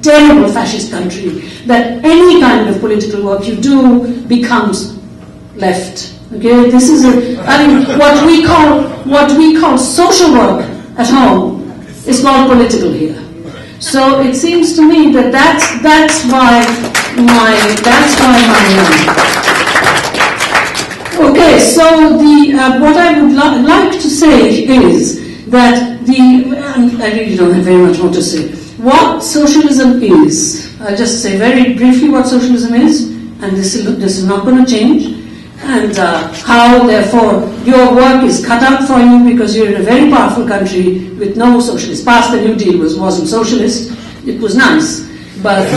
terrible fascist country that any kind of political work you do becomes left. Okay, this is what we call social work at home is called political here. So it seems to me that that's why my okay. So what I would like to say is that I really don't have very much more to say. What socialism is, I'll just say very briefly what socialism is, and this is not going to change. And how, therefore, your work is cut out for you because you're in a very powerful country with no socialist past. The New Deal wasn't socialist. It was nice, but it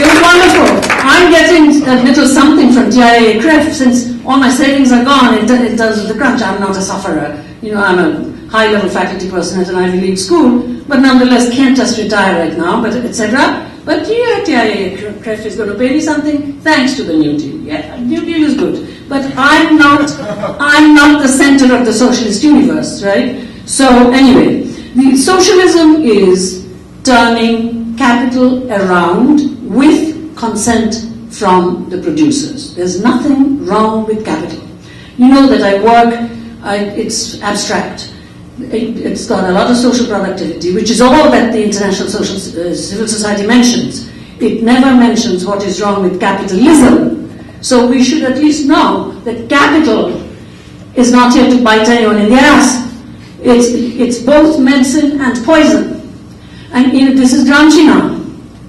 was wonderful. I'm getting a little something from TIAA-CREF since all my savings are gone in terms of the crunch. I'm not a sufferer. I'm a high-level faculty person at an Ivy League school, but nonetheless can't just retire right now, but etc. But TIAA-CREF is going to pay me something thanks to the New Deal. Yeah, New Deal is good, but I'm not the center of the socialist universe, right? So anyway, the socialism is turning capital around with consent from the producers. There's nothing wrong with capital. You know that I work. It's abstract. It's got a lot of social productivity, which is all that the International Civil Society mentions. It never mentions what is wrong with capitalism. So we should at least know that capital is not here to bite anyone in the ass. It's both medicine and poison. And this is Gramsci now.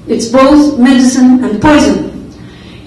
It's both medicine and poison.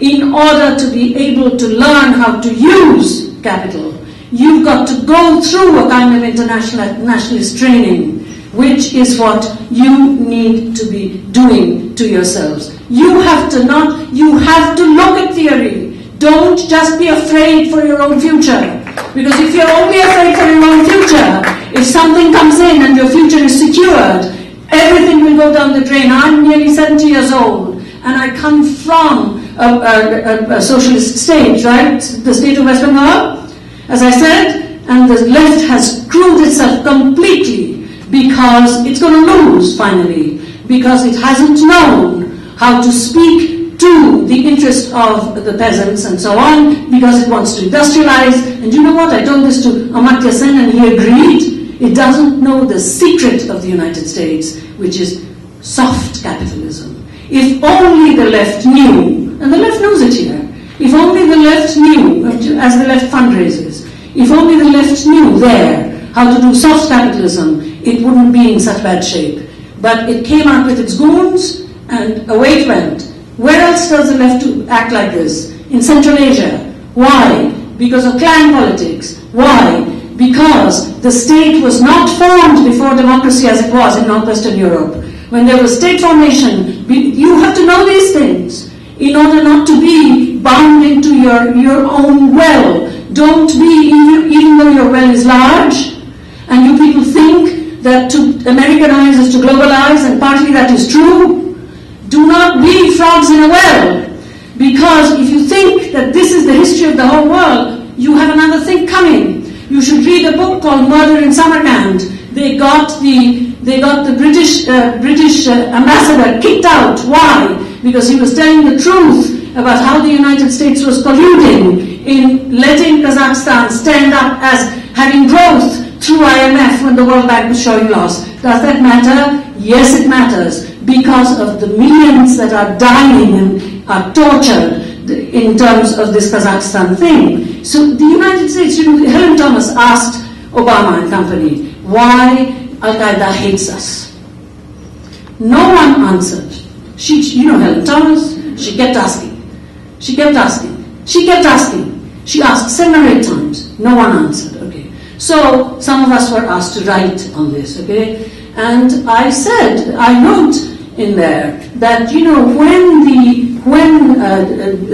In order to be able to learn how to use capital, you've got to go through a kind of nationalist training, which is what you need to be doing to yourselves. You have to look at theory. Don't just be afraid for your own future. Because if you're only afraid for your own future, if something comes in and your future is secured, everything will go down the drain. I'm nearly 70 years old, and I come from a socialist state, right? The state of West Bengal, as I said, and the left has screwed itself completely because it's going to lose finally, because it hasn't known how to speak to the interest of the peasants and so on, because it wants to industrialize. And you know what? I told this to Amartya Sen and he agreed. It doesn't know the secret of the United States, which is soft capitalism. If only the left knew, and the left knows it here, if only the left knew, as the left fundraises, if only the left knew there how to do soft capitalism, it wouldn't be in such bad shape. But it came out with its goons, and away it went. Where else does the left act like this? In Central Asia. Why? Because of clan politics. Why? Because the state was not formed before democracy as it was in Northwestern Europe. When there was state formation, you have to know these things in order not to be bound into your own well. Don't be, even though your well is large, and you people think that to Americanize is to globalize, and partly that is true, do not be frogs in a well. Because if you think that this is the history of the whole world, you have another thing coming. You should read a book called Murder in Samarkand. They got the British ambassador kicked out. Why? Because he was telling the truth about how the United States was colluding in letting Kazakhstan stand up as having growth through IMF when the World Bank was showing loss. Does that matter? Yes, it matters, because of the millions that are dying and are tortured in terms of this Kazakhstan thing. So the United States, Helen Thomas asked Obama and company, why Al-Qaeda hates us? No one answered. Helen Thomas, she kept asking. She asked 7 or 8 times. No one answered, okay. So some of us were asked to write on this, okay. And I wrote in there that, when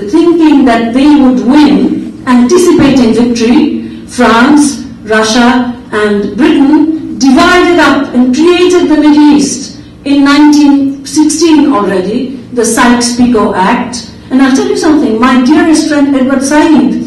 thinking that they would win, anticipating victory, France, Russia, and Britain divided up and created the Middle East in 1916 already, the Sykes-Picot Act. And I'll tell you something, my dearest friend Edward Said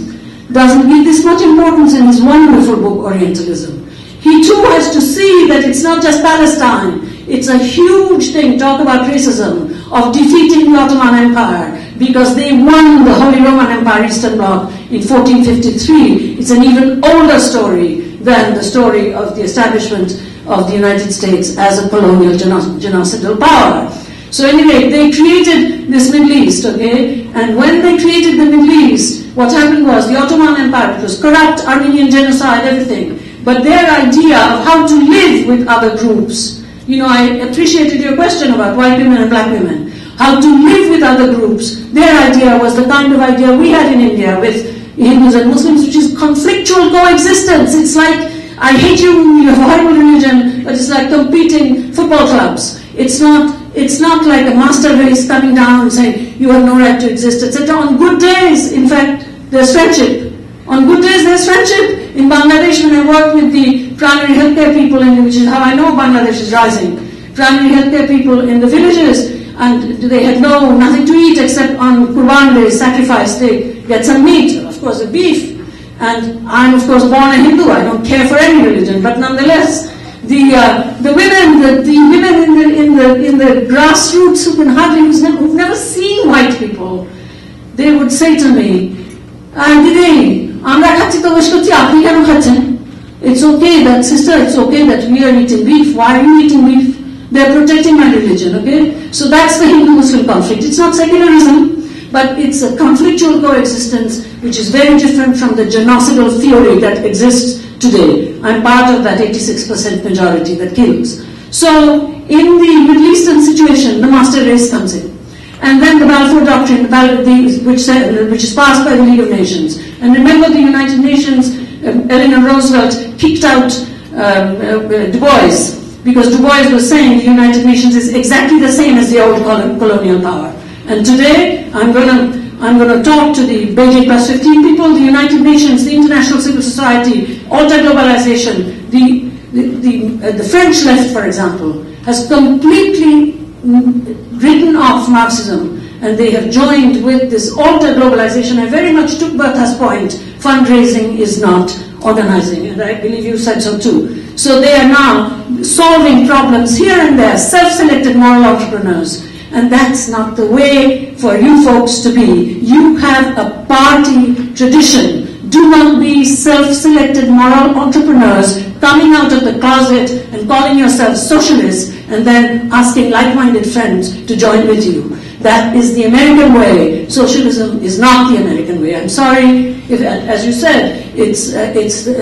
doesn't give this much importance in his wonderful book, Orientalism. he too has to see that it's not just Palestine. It's a huge thing, talk about racism, of defeating the Ottoman Empire, because they won the Holy Roman Empire Eastern Bloc in 1453. It's an even older story than the story of the establishment of the United States as a colonial genocidal power. So anyway, they created this Middle East, okay? And when they created the Middle East, what happened was the Ottoman Empire, it was corrupt, Armenian genocide, everything. But their idea of how to live with other groups, you know, I appreciated your question about white women and black women. How to live with other groups. Their idea was the kind of idea we had in India with Hindus and Muslims, which is conflictual coexistence. It's like, I hate you, you have a horrible religion, but it's like competing football clubs. It's not like a master race coming down and saying, you have no right to exist, etc. On good days, in fact, there's friendship. On good days, there's friendship. In Bangladesh, when I worked with the primary healthcare people, which is how I know Bangladesh is rising, primary healthcare people in the villages, and they had nothing to eat except on Qurban Day, sacrifice, they get some meat, of course, a beef. And I'm, of course, born a Hindu. I don't care for any religion, but nonetheless, the women in the grassroots who've never seen white people, they would say to me, it's okay that, sister, it's okay that we are eating beef. Why are you eating beef? They're protecting my religion, okay? So that's the Hindu-Muslim conflict. It's not secularism, but it's a conflictual coexistence which is very different from the genocidal theory that exists today. I'm part of that 86% majority that kills. So in the Middle Eastern situation, the master race comes in. And then the Balfour Doctrine, which is passed by the League of Nations. And remember the United Nations, Eleanor Roosevelt kicked out Du Bois, because Du Bois was saying the United Nations is exactly the same as the old colonial power. And today, I'm going to talk to the Beijing Plus 15 people, the United Nations, the International Civil Society, Alter Globalization, the French left, for example, has completely written off Marxism, and they have joined with this Alter Globalization. I very much took Bertha's point, fundraising is not organizing, and I believe you said so too. So they are now solving problems here and there, self-selected moral entrepreneurs. And that's not the way for you folks to be. You have a party tradition. Do not be self-selected moral entrepreneurs coming out of the closet and calling yourselves socialists and then asking like-minded friends to join with you. That is the American way. Socialism is not the American way. I'm sorry, if, as you said, it's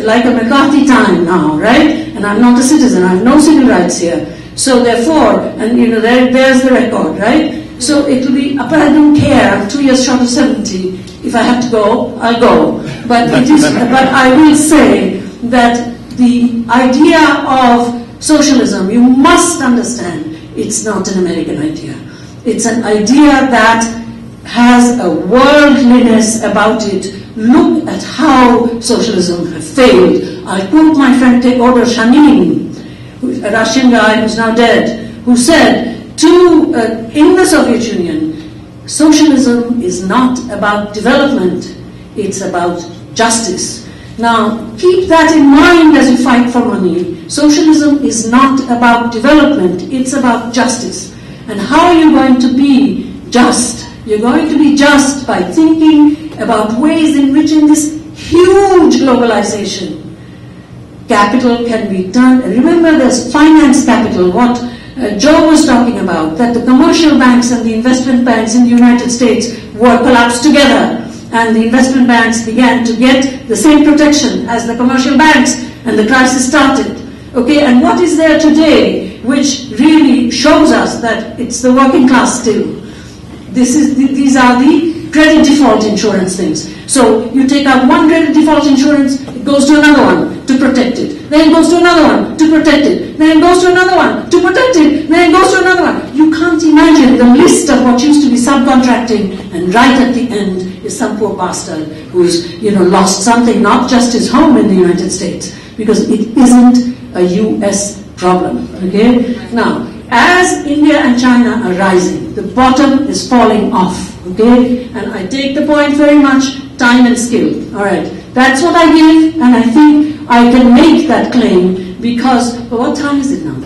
like a McCarthy time now, right? And I'm not a citizen. I have no civil rights here. So therefore, and you know, there's the record, right? So it will be, but I don't care. I'm 2 years short of 70. If I have to go, I'll go. But it is. But I will say that the idea of socialism, you must understand, it's not an American idea. It's an idea that has a worldliness about it. Look at how socialism has failed. I quote my friend Theodor Shanin, a Russian guy who's now dead, who said in the Soviet Union, socialism is not about development, it's about justice. Now, keep that in mind as you fight for money. Socialism is not about development, it's about justice. And how are you going to be just? You're going to be just by thinking about ways in which in this huge globalization, capital can be turned. Remember, there's finance capital, what Joe was talking about, that the commercial banks and the investment banks in the United States were collapsed together. And the investment banks began to get the same protection as the commercial banks, and the crisis started. Okay, and what is there today which really shows us that it's the working class still? These are the credit default insurance things. So you take out one credit default insurance, it goes to another one to protect it. Then it goes to another one to protect it. Then it goes to another one to protect it. Then it goes to another one. You can't imagine the list of what used to be subcontracting, and right at the end is some poor bastard who's lost something, not just his home in the United States, because it isn't a US problem. Okay? Now, as India and China are rising, the bottom is falling off. Okay? And I take the point very much, time and skill. Alright. That's what I give, and I think I can make that claim because, well, what time is it now?